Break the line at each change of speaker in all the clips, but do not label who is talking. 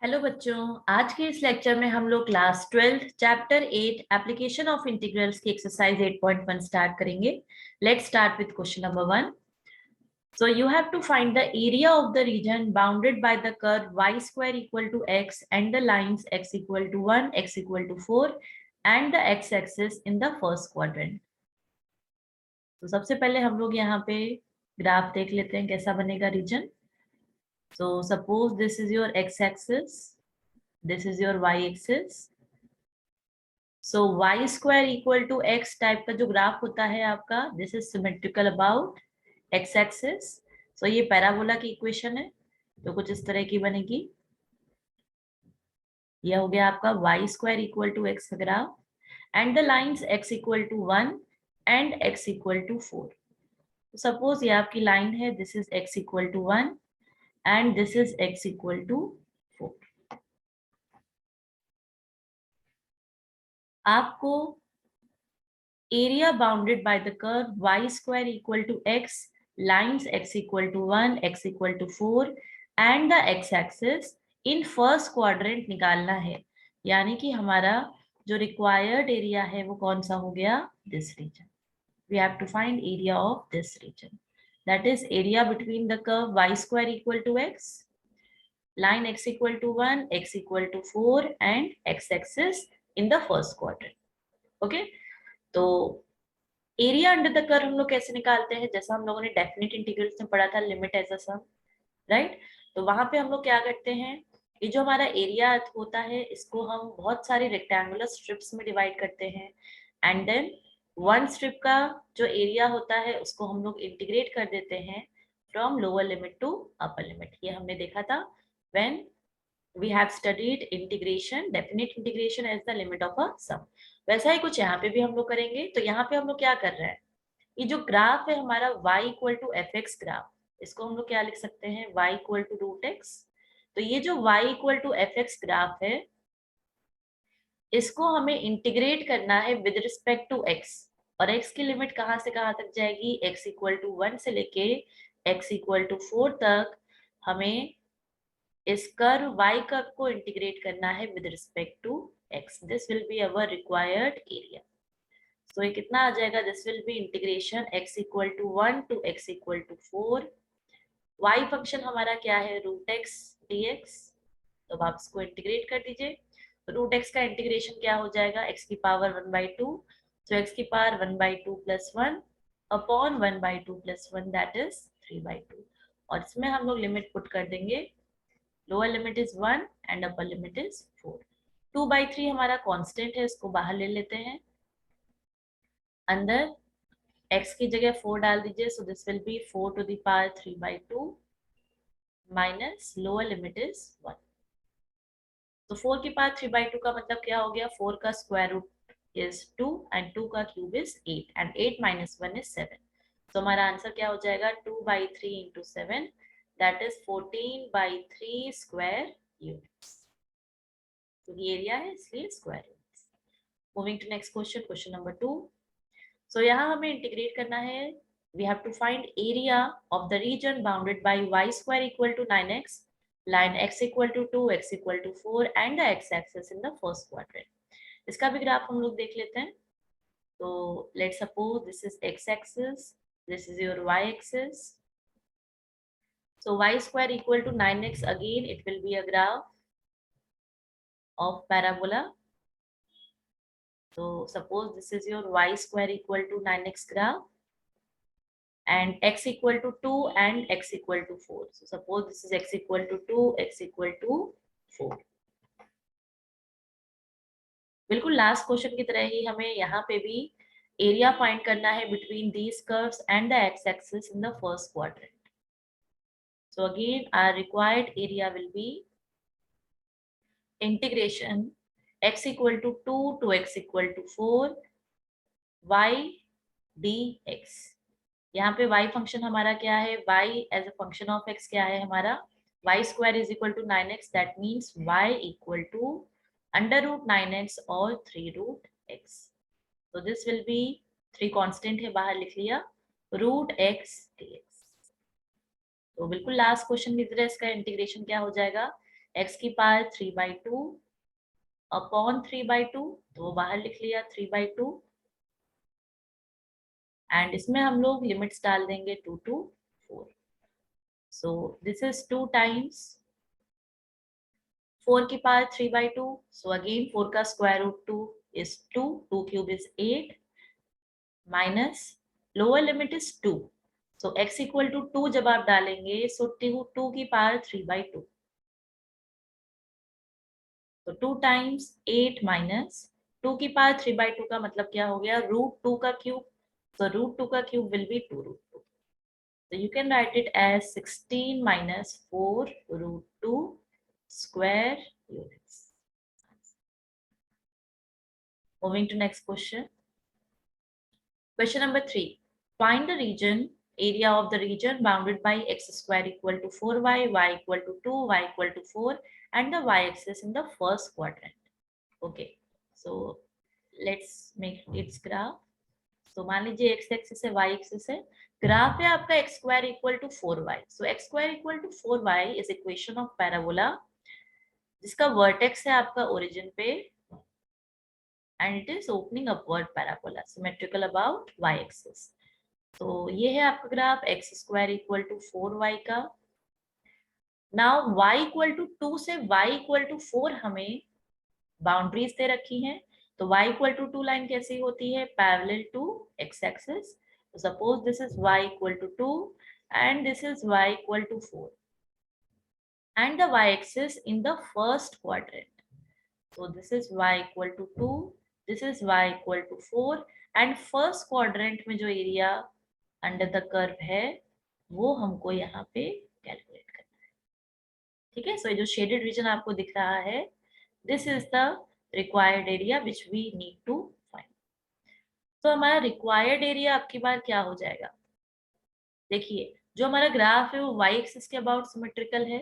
Hello बच्चों, आज के इस लेक्चर में हम लोग class 12 chapter 8 application of integrals की एक्सरसाइज 8.1 स्टार्ट करेंगे। Let's start with question number 1. So you have to find the area of the region bounded by the curve y square equal to x and the lines x equal to 1, x equal to 4 and the x-axis in the first quadrant. तो सबसे पहले हम लोग यहाँ पे graph देख लेते हैं कैसा बनेगा reason. So suppose this is your x-axis, this is your y-axis. So y square equal to x type का जो ग्राफ होता है आपका, this is symmetrical about x-axis. So ये पैराबोला की इक्वेशन है, तो कुछ इस तरह की बनेगी. यह हो गया आपका y square equal to x का graph and the lines x equal to 1 and x equal to 4. तो सपोज ये आपकी लाइन है, this is x equal to 1 and this is x equal to 4. आपको area bounded by the curve y square equal to x, lines x equal to 1, x equal to 4 and the x-axis in first quadrant निकालना है. यानी कि हमारा जो required area है वो कौन सा हो गया, this region. We have to find area of this region. That is area between the curve y square equal to x, line x equal to 1, x equal to 4 and x-axis in the first quadrant. Okay, तो area under the curve हम लोग कैसे निकालते हैं, जैसा हम लोगों ने डेफिनेट इंटीग्रल्स में पढ़ा था, limit as a sum, right. तो वहां पे हम लोग क्या करते हैं, ये जो हमारा एरिया होता है इसको हम बहुत सारी रेक्टेंगुलर स्ट्रिप्स में डिवाइड करते हैं एंड देन वन स्ट्रिप का जो एरिया होता है उसको हम लोग इंटीग्रेट कर देते हैं from lower limit to upper limit. ये हमने देखा था when we have studied integration, definite integration as the limit of a sum. वैसा ही कुछ यहाँ पे भी हम लोग करेंगे. तो यहाँ पे हम लोग क्या कर रहे हैं, ये जो ग्राफ है हमारा y equal to f x graph, इसको हम लोग क्या लिख सकते हैं, y equal to root x. तो ये जो y equal to f x graph है इसको हमें इंटीग्रेट करना है विद रिस्पेक्ट टू x. और x की लिमिट कहाँ से कहाँ तक जाएगी, x इक्वल टू 1 से लेके x इक्वल टू 4 तक हमें इस कर्व y कर्व को इंटीग्रेट करना है with respect to x. This will be our required area. So ये कितना आ जाएगा, this will be integration x equal to 1 to x equal to 4. y function हमारा क्या है, रूट x dx. तो आप इसको इंटीग्रेट कर दीजिए. रूट x का इंटीग्रेशन क्या हो जाएगा, x की पावर 1/2. तो x की power 1/2 plus 1 upon 1/2 plus 1 that is 3/2. और इसमें हम लोग लिमिट पुट कर देंगे, lower limit is 1 and upper limit is 4. 2/3 हमारा कांस्टेंट है, इसको बाहर ले लेते हैं. अंदर x की जगह 4 डाल दीजिए. So this will be 4 to the power 3/2 minus lower limit is 1. तो 4 की पावर 3/2 का मतलब क्या हो गया, 4 का स्क्वायर रूट इज 2 एंड 2 का cube is 8 and 8 minus 1 is 7. तो हमारा आंसर क्या हो जाएगा, 2/3 into 7 that is 14/3 square units. तो ये एरिया है इसलिए square units. Moving to next question, question number 2. So यहाँ हमें इंटीग्रेट करना है. we have to find area of the region bounded by y square equal to 9x, line x equal to 2, x equal to 4 and the x-axis in the first quadrant. इसका भी graph हम लोग देख लेते हैं. तो let's suppose this is x-axis, this is your y-axis. So y square equal to 9x, again it will be a graph of parabola. So suppose this is your y square equal to 9x graph and x equal to 2 and x equal to 4. So suppose this is x equal to 2, x equal to 4. बिल्कुल last question की तरह ही हमें यहाँ पे भी area find करना है between these curves and the x axis in the first quadrant. So again our required area will be integration x equal to 2 to x equal to 4 y dx. यहाँ पे y फंक्शन हमारा क्या है, y as a function of x क्या है हमारा, y square is equal to 9x. That means y equal to under root 9x और 3√x. तो दिस विल बी 3 कांस्टेंट है, बाहर लिख लिया, रूट x dx. तो बिल्कुल लास्ट क्वेश्चन की तरह इसका इंटीग्रेशन क्या हो जाएगा, x की पावर 3/2 अपॉन 3/2, तो वो बाहर लिख लिया 3/2, एंड इसमें हम लोग लिमिट्स डाल देंगे 2 to 4. So this is 2 times 4 की पावर 3/2. सो अगेन 4 का square root 2 is 2, 2 cube is 8, minus lower limit is 2. So x equal to 2 जब आप डालेंगे, सो 2 की पावर 3/2. तो 2 टाइम्स 8 माइनस 2 की पावर 3/2 का मतलब क्या हो गया, रूट 2 का क्यूब. So root 2 का cube will be 2 root 2. So you can write it as 16 minus 4 root 2 square units. Moving to next question. Question number 3. Find the region, area of the region bounded by x square equal to 4y, y equal to 2, y equal to 4 and the y-axis in the first quadrant. Okay. So let's make its graph. तो मान लीजिए x axis है, y axis है, graph है आपका x square equal to 4y. So x square equal to 4y is equation of parabola जिसका vertex है आपका ओरिजिन पे and it is opening upward parabola symmetrical about y axis. तो ये है आपका graph x square equal to 4y का. Now y equal to 2 से y इक्वल टू 4 हमें बाउंड्रीज दे रखी हैं. तो y इक्वल टू 2 लाइन कैसी होती है, parallel to x axis. Suppose this is y equal to 2 and this is y equal to 4 and the y axis in the first quadrant. So this is y equal to 2, this is y equal to 4 and first quadrant में जो area under the curve है वो हमको यहाँ पे calculate करना है. ठीक है. सो जो शेडेड रीजन आपको दिख रहा है, this is the required area which we need to find. तो हमारा रिक्वायर्ड एरिया आपकी बार क्या हो जाएगा, देखिए जो हमारा ग्राफ है वो y एक्सिस के अबाउट सिमेट्रिकल है.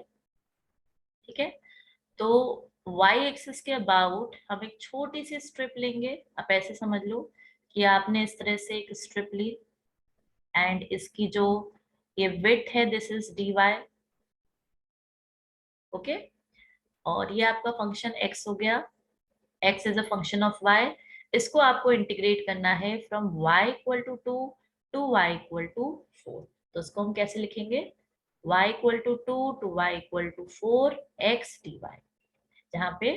ठीक है. तो y एक्सिस के अबाउट हम एक छोटी सी स्ट्रिप लेंगे. आप ऐसे समझ लो कि आपने इस तरह से एक स्ट्रिप ली एंड इसकी जो ये विड्थ है दिस इज dy. ओके. और ये आपका फंक्शन x हो गया. x is a function of y. इसको आपको इंटीग्रेट करना है from y equal to 2 to y equal to 4. तो इसको हम कैसे लिखेंगे, y equal to 2 to y equal to 4 x dy, जहाँ पे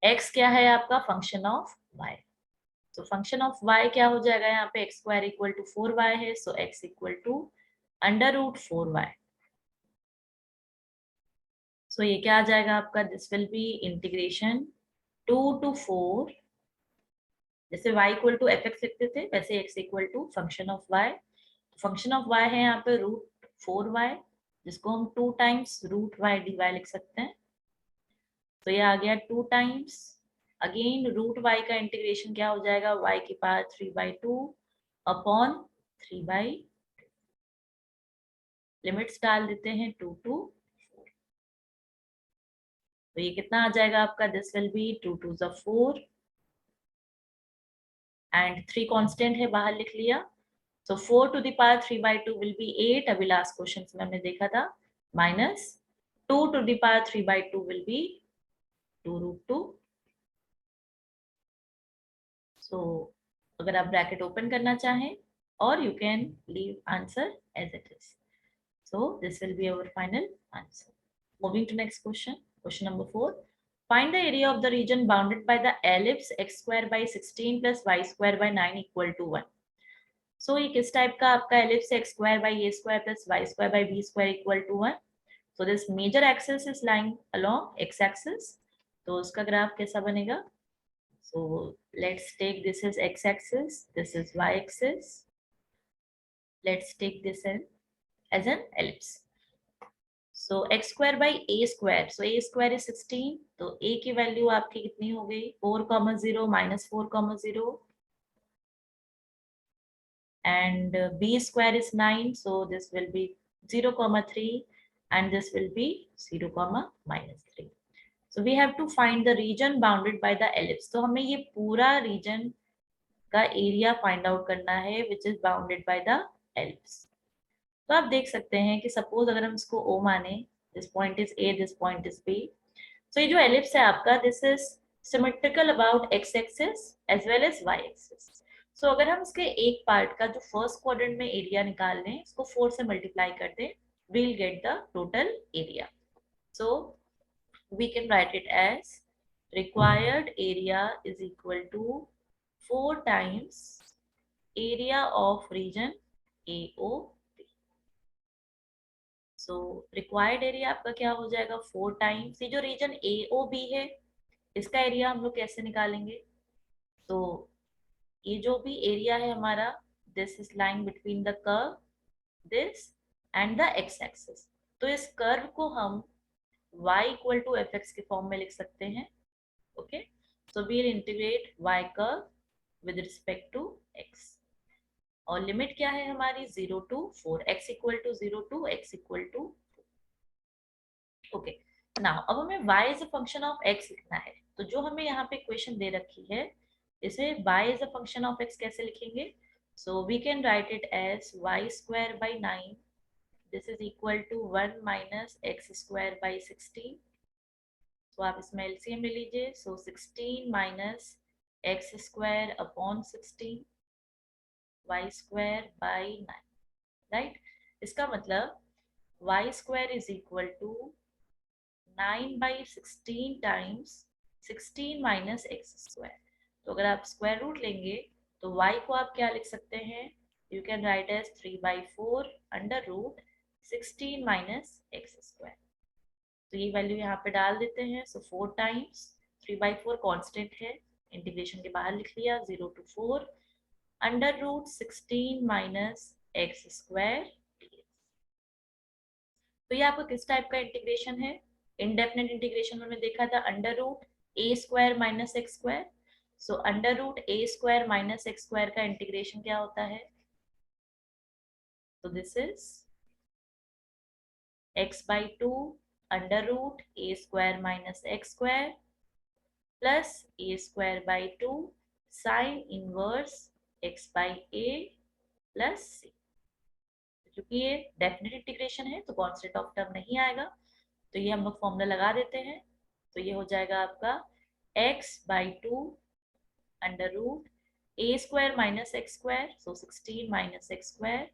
x क्या है आपका फंक्शन ऑफ y. तो फंक्शन ऑफ y क्या हो जाएगा, यहाँ पे x square equal to 4y है. So x equal to under root 4y. So ये क्या आ जाएगा आपका, this will be integration 2 to 4. जैसे y equal to f x लिखते थे वैसे x equal to function of y. Function of y है यहाँ पे रूट 4y जिसको हम 2 टाइम्स रूट y dy लिख सकते हैं. तो ये आ गया 2 टाइम्स अगेन रूट y का इंटीग्रेशन क्या हो जाएगा, y की पावर 3/2 अपॉन 3/, लिमिट्स डाल देते हैं 2 to 4. तो ये कितना आ जाएगा आपका, this will B 2 to the 4 and 3 constant है बाहर लिख लिया. So 4 to the power 3/2 will be 8. अभी लास्ट क्वेश्चन में हमने देखा था. Minus 2 to the power 3/2 will be 2 root 2. So अगर आप ब्रैकेट ओपन करना चाहें और you can leave answer as it is. So this will be our final answer. Moving to next question. Question number 4. Find the area of the region bounded by the ellipse x square by 16 plus y square by 9 equal to 1. सो ये किस type का आपका ellipse x square by a square plus y square by b square equal to 1. So this major axis is lying along x axis. तो उसका graph कैसा बनेगा, so let's take this is x axis, this is y axis. Let's take this as an ellipse. So x square by a square, so a square is 16. तो a की value आपकी कितनी हो गई, 4,0 minus 4,0 and b square is 9, so this will be 0,3 and this will be 0,-3. So we have to find the region bounded by the ellipse. तो हमें ये पूरा region का एरिया फाइंड आउट करना है which is bounded by the ellipse. तो आप देख सकते हैं कि सपोज अगर हम इसको O माने this point is A, this point is B. So ये जो एलिप्स है आपका, this is symmetrical about X axis as well as Y axis. So अगर हम इसके एक पार्ट का जो फर्स्ट क्वाड्रेंट में एरिया निकाल लें, इसको 4 से मल्टीप्लाई कर दें, we'll get the total area. So we can write it as required area is equal to 4 times area of region AOP. So required area आपका क्या हो जाएगा, 4 times ये जो region AOB है, इसका एरिया हम लोग कैसे निकालेंगे? तो ये जो भी एरिया है हमारा, this is lying between the curve this and the x axis. तो इस कर्व को हम y equal to f x के फॉर्म में लिख सकते हैं। Okay, so we'll integrate y curve with respect to x, और लिमिट क्या है हमारी, 0 to 4, x equal to 0 to x equal to 4। Okay, now अब हमें y is a function of x लिखना है। तो जो हमें यहाँ पे इक्वेशन दे रखी है, इसे y is a function of x कैसे लिखेंगे? So we can write it as y square by 9, this is equal to 1 minus x square by 16। तो आप इसमें एलसीएम ले लीजिए। So 16 minus x square upon 16 y square by 9, right. इसका मतलब y square is equal to 9/16 times 16 minus x square. तो अगर आप स्क्वायर रूट लेंगे तो y को आप क्या लिख सकते हैं, you can write as 3/4 under root 16 minus x square. तो ये वैल्यू यहाँ पे डाल देते हैं। सो 4 टाइम्स 3/4 कांस्टेंट है, इंटीग्रेशन के बाहर लिख लिया, 0 to 4 under root 16 minus x square. तो ये आपको किस टाइप का इंटीग्रेशन है? इनडेफिनेट इंटीग्रेशन में देखा था अंडर रूट ए square minus x square. So under root ए स्क्वायर माइनस एक्स स्क्वायर का इंटीग्रेशन क्या होता है? तो this is x/2 under root A square minus x square plus A square by 2 sine inverse x/a plus c। क्योंकि ये definite integration है तो constant of term नहीं आएगा, तो ये हम लोग फॉर्मूला लगा देते हैं। तो ये हो जाएगा आपका x/2 under root A square minus x square, so 16 minus x square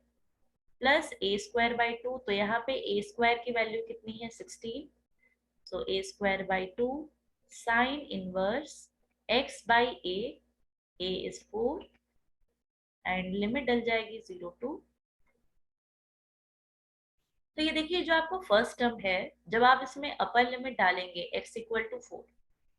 plus A square by 2। तो यहाँ पे ए स्क्वायर की वैल्यू कितनी है, 16। So A square by 2 sine inverse x by A is 4 and limit डल जाएगी 0 to। तो ये देखिए जो आपको फर्स्ट टर्म है, जब आप इसमें अपर लिमिट डालेंगे x इक्वल टू 4,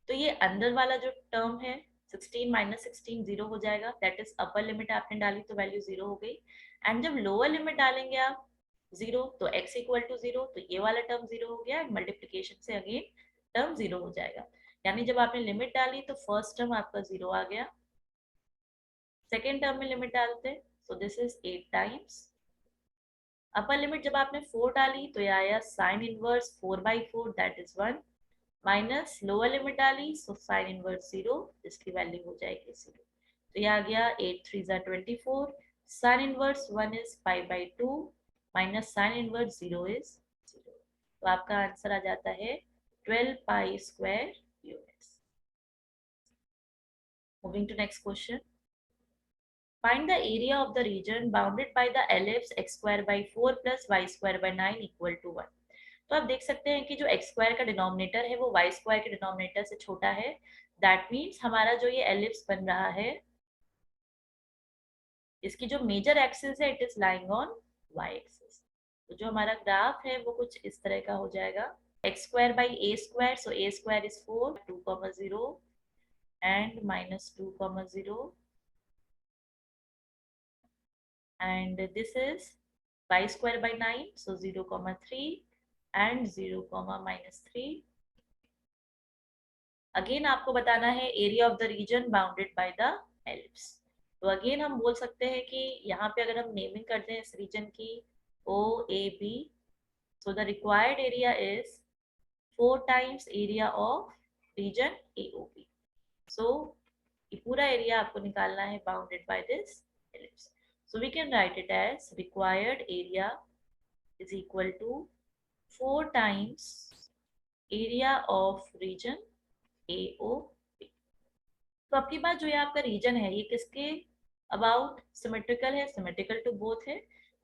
तो ये अंदर वाला जो टर्म है 16 माइनस 16 0 हो जाएगा, दैट इज अपर लिमिट आपने डाली तो वैल्यू 0 हो गई। एंड जब लोअर लिमिट डालेंगे आप 0, तो x इक्वल टू 0, तो ये वाला टर्म 0 हो गया, एंड मल्टीप्लीकेशन से अगेन टर्म 0 हो जाएगा। यानी जब आपने लिमिट डाली तो फर्स्ट टर्म आपका 0 आ गया, सेकेंड टर्म में लिमिट डालते, सो this is 8 times upper limit. जब आपने 4 डाली तो ये आया sine inverse 4/4, that is 1 minus lower limit डाली, सो साइन इनवर्स 0, इसकी वैल्यू हो जाएगी 0। तो ये आ गया 8 3 24, sine inverse 1 is 5/2 minus sine inverse 0 is 0। तो आपका आंसर आ जाता है 12 pi square units. Moving to next question, find the area of the region bounded by the ellipse x square by 4 plus y square by 9 equal to 1। तो आप देख सकते हैं कि जो x स्क्वायर का डिनोमिनेटर है वो y स्क्वायर के डिनोमिनेटर से छोटा है। दैट मीन्स हमारा जो ये एलिप्स बन रहा है, इसकी जो मेजर एक्सिस है it is lying on y axis. तो जो हमारा ग्राफ है वो कुछ इस तरह का हो जाएगा, x square by a square, so a square is 4 2,0 and -2,0 and this is y square by 9, so 0,3 and 0, -3। Again आपको बताना है area of the reason bounded by the ellipse. तो अगेन हम बोल सकते हैं कि यहाँ पे अगर हम नेमिंग करते हैं इस रीजन की OAB, so the required area is 4 times area of region AOB। so ये पूरा एरिया आपको निकालना है bounded by this ellipse। So we can write it as required area is equal to 4 times area of region AOP। तो आपकी बात जो ये आपका रीजन है ये किसके अबाउट सिमेट्रिकल है, सिमेट्रिकल टू बोथ है,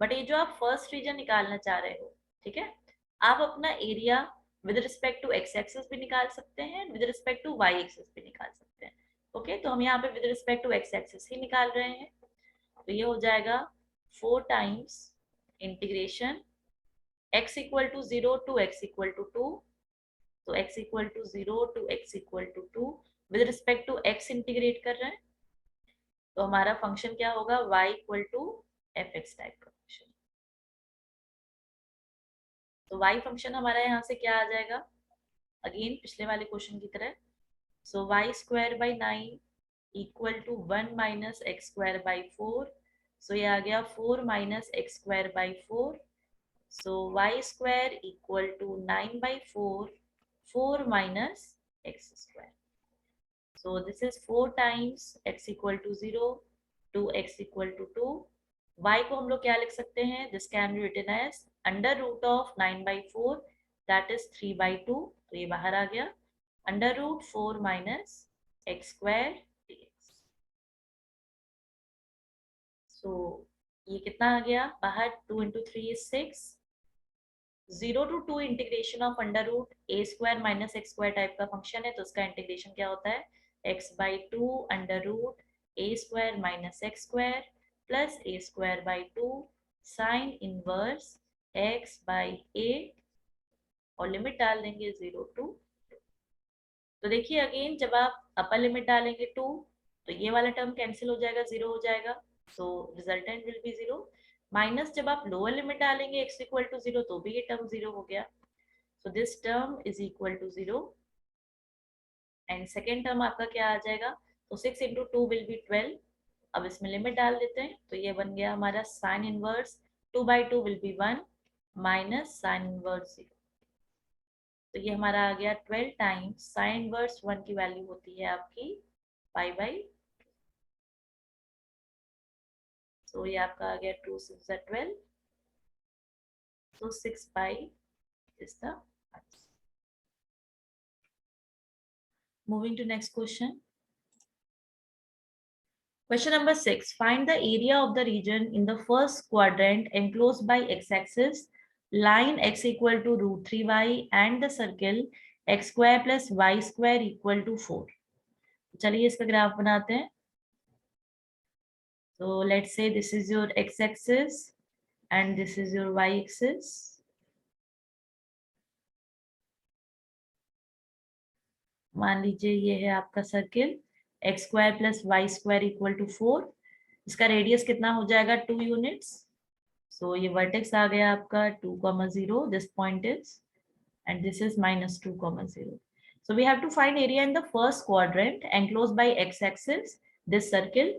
बट ये जो आप फर्स्ट रीजन निकालना चाह रहे हो, ठीक है, आप अपना area with respect to x axis भी निकाल सकते हैं, with respect to y axis भी निकाल सकते हैं। ओके, तो हम यहाँ पे with respect to x axis ही निकाल रहे हैं। तो ये हो जाएगा 4 times integration x equal to 0 to x equal to 2, तो x equal to 0 to x equal to 2, with respect to x integrate कर रहे हैं, तो हमारा फंक्शन क्या होगा, y equal to f x type का फंक्शन। तो y फंक्शन हमारा यहाँ से क्या आ जाएगा, अगेन पिछले वाले क्वेश्चन की तरह, so y square by 9 equal to 1 minus x square by 4, so ये आ गया 4 minus x square by 4, so y square equal to 9 by 4, 4 minus x square. So this is 4 times x equal to 0 to x equal to 2. Y को हम लोग क्या लिख सकते हैं, this can be written as under root of 9 by 4, that is 3 by 2, तो ये बाहर आ गया, under root 4 minus x square dx. So ये कितना आ गया बाहर, 2 into 3 is 6, 0 to 2 integration of under root A square minus x square type का function है, तो उसका इंटीग्रेशन क्या होता है, x by 2 under root A square minus x square plus A square by 2 sine inverse x by a, और limit डाल देंगे 0 टू 2। तो देखिए अगेन जब आप अपर लिमिट डालेंगे 2, तो ये वाला टर्म कैंसिल हो जाएगा, 0 हो जाएगा, तो रिजल्टेंट विल बी 0। माइनस जब आप लोअर लिमिट डालेंगे x इक्वल टू 0, तो भी ये टर्म 0 हो गया, so this term is equal to 0, and second term आपका क्या आ जाएगा, तो 6 into 2 will be 12। अब इसमें लिमिट डाल देते हैं, तो ये बन गया हमारा sign inverse 2 by 2 will be 1 minus sine inverse 0, तो ये हमारा आ गया 12 टाइम्स साइन इनवर्स 1 की वैल्यू होती है आपकी पाई बाई, तो ये आपका आ गया 2 6 12, so 6 pi is the answer. Moving to next question. Question number 6. Find the area of the region in the first quadrant enclosed by x-axis, line x equal to root 3y and the circle x square plus y square equal to 4. चलिए इसका graph बनाते हैं. So let's say this is your x-axis and this is your y-axis. मान लीजिए ये है आपका circle x square plus y square equal to 4, इसका रेडियस कितना हो जाएगा 2 यूनिट्स, सो ये वर्टेक्स आ गया आपका 2,0, this point is, and this is minus 2,0. So we have to find area in the first quadrant enclosed by x-axis, this circle,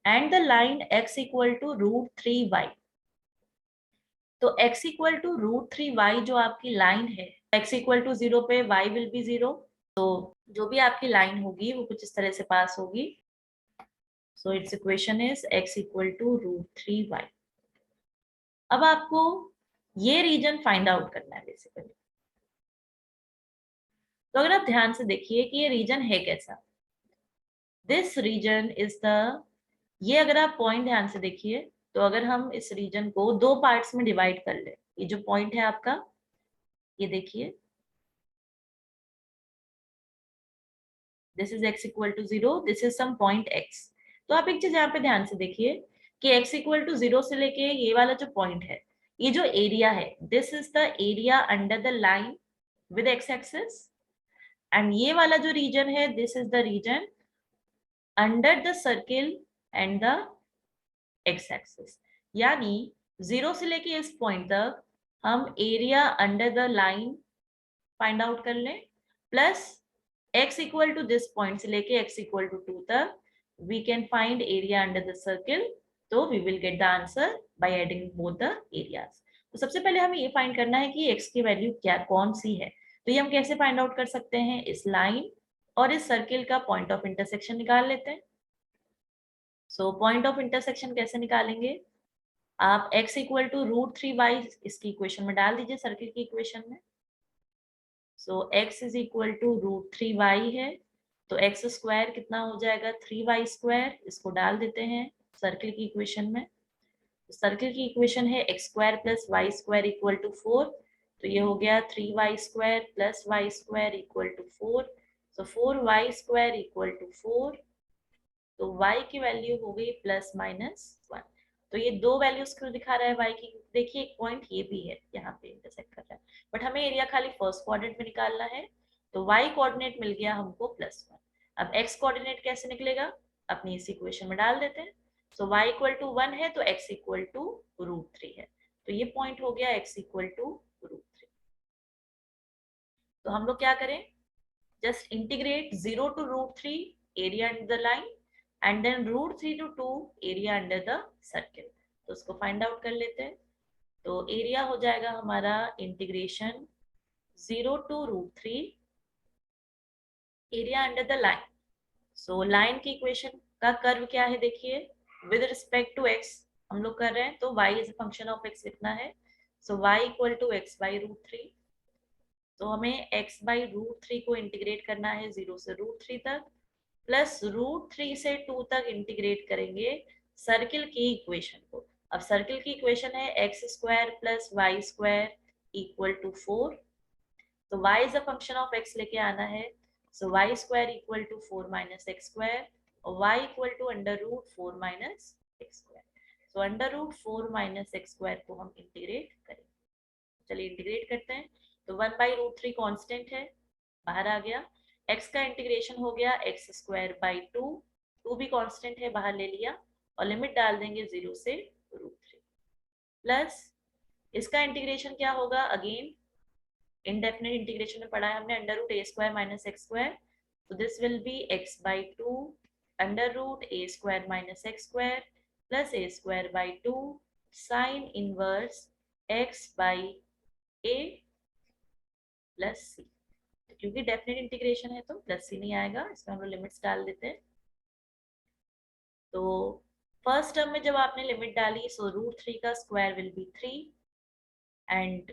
and the line x equal to root 3y. तो x equal to root 3y जो आपकी line है, x equal to 0 पे y will be 0, तो जो भी आपकी line होगी वो कुछ इस तरह से पास होगी, so its equation is x equal to root 3y. अब आपको ये रीजन फाइंड आउट करना है बेसिकली, तो अगर आप ध्यान से देखिए कि ये रीजन है कैसा, दिस रीजन इज द, ये अगर आप पॉइंट ध्यान से देखिए, तो अगर हम इस रीजन को दो पार्ट्स में डिवाइड कर ले, ये जो पॉइंट है आपका, ये देखिए, this is x equal to 0, this is some point x। तो आप एक चीज यहाँ पे ध्यान से देखिए कि x इक्वल टू 0 से लेके ये वाला जो पॉइंट है, ये जो एरिया है, this is the area under the line with x axis, and ये वाला जो रीजन है, this is the region under the circle and the x axis. यानी 0 से लेके इस पॉइंट तक हम area under the line find out कर लें, plus x equal to this point से लेके x equal to 2 तक we can find area under the circle, तो we will get the answer by adding both the areas. तो सबसे पहले हमें ये फाइंड करना है कि x की वैल्यू क्या कौन सी है, तो ये हम कैसे फाइंड आउट कर सकते हैं, इस लाइन और इस सर्किल का पॉइंट ऑफ इंटरसेक्शन निकाल लेते हैं। सो पॉइंट ऑफ इंटरसेक्शन कैसे निकालेंगे, आप x equal to root 3y इसकी इक्वेशन में डाल दीजिए, सर्किल की इक्वेशन में, so x is equal to √3y है, तो x स्क्वायर कितना हो जाएगा 3y स्क्वायर, इसको डाल देते हैं सर्किल की इक्वेशन में। सर्किल की इक्वेशन है x square plus y square equal to 4, तो ये हो गया 3y square plus y square equal to 4, so 4y square equal to 4, तो y की वैल्यू हो गई प्लस माइनस 1। तो ये दो वैल्यूज क्यों दिखा रहा है y की, देखिए एक पॉइंट ये भी है यहाँ पे इंटरसेक्ट कर रहा है, बट हमें एरिया खाली फर्स्ट कोऑर्डिनेट में निकालना है, तो y कोऑर्डिनेट मिल गया हमको +1। अब x कोऑर्डिनेट कैसे निकलेगा, अपनी इस इक्वेशन में डाल देते हैं। सो y इक्वल टू 1 है तो x इक्वल टू √3 है, तो ये पॉइंट हो गया x इक्वल टू √3। तो हम लोग क्या करें, just integrate 0 to √3 area under the line and then √3 to 2 area under the circle। तो उसको फाइंड आउट कर लेते हैं। तो एरिया हो जाएगा हमारा integration 0 to √3 area under the line. So line की इक्वेशन का कर्व क्या है, देखिए विद रिस्पेक्ट टू x हम लोग कर रहे हैं, तो y is a function of x लिखना है। So y equal to x by √3, तो हमें x बाई √3 को इंटीग्रेट करना है 0 से √3 तक, प्लस √3 से 2 तक इंटीग्रेट करेंगे सर्किल की इक्वेशन को। अब सर्किल की इक्वेशन है x square plus y square equal to 4, तो y is a function of x लेके आना है, so y square equal to 4 minus x square और y equal to √4 minus x square. So √4 minus x square को हम integrate करेंगे। चलिए integrate करते हैं, तो 1/√3 कांस्टेंट है, बाहर आ गया। x का इंटीग्रेशन हो गया x स्क्वायर बाई 2, 2 भी कांस्टेंट है, बाहर ले लिया, और लिमिट डाल देंगे 0 से √3, प्लस इसका इंटीग्रेशन क्या होगा, अगेन इनडेफिनेट इंटीग्रेशन में पढ़ा है हमने, √a² माइनस एक्स स्क्वायर, तो this will B x by 2 √a² minus x square plus a² by 2 sine inverse x by a plus c। क्योंकि डेफिनेट इंटीग्रेशन है तो प्लस सी नहीं आएगा, इसमें हम लोग लिमिट्स डाल देते हैं। तो फर्स्ट टर्म में जब आपने लिमिट डाली, सो √3 का स्क्वायर विल बी 3 एंड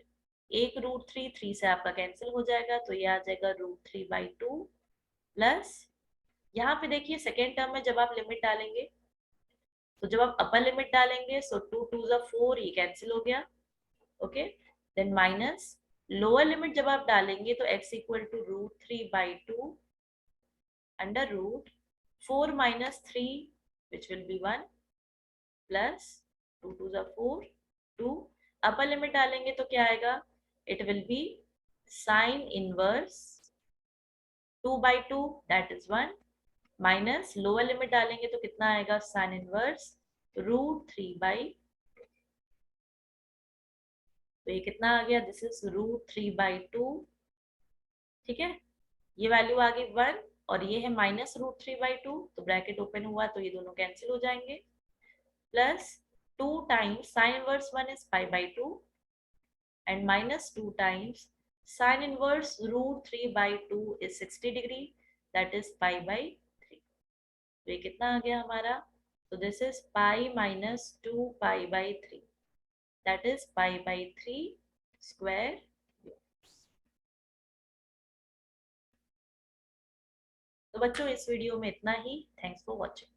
एक √3 3 से आपका कैंसिल हो जाएगा, तो ये आ जाएगा √3 बाई 2 प्लस, यहाँ पे देखिए सेकेंड टर्म में जब आप लिमिट डालेंगे, तो जब आप अपर लिमिट डालेंगे, सो 2 2 4, ये कैंसिल हो गया, okay. Then minus lower limit जब आप डालेंगे तो x equal to √3 by 2 under root 4 minus 3 which will be 1 plus 2 2 4 2, upper limit डालेंगे तो क्या आएगा, it will be sine inverse 2 by 2 that is 1 minus lower limit डालेंगे तो कितना आएगा, साइन इनवर्स √3 बाई, तो ये कितना आ गया, दिस इज √3 बाई 2, ठीक है। ये वैल्यू आ गई 1 और ये है माइनस √3 बाई 2, तो ब्रैकेट ओपन हुआ तो ये दोनों कैंसिल हो जाएंगे, plus 2 times sign inverse 1 is pi by 2 and minus 2 times sine inverse √3 by 2 is 60 degree, that is pi by 3। तो ये कितना आ गया हमारा, तो this is pi minus 2 pi by 3, that is pi by 3 square. तो बच्चों इस वीडियो में इतना ही, थैंक्स फॉर वॉचिंग।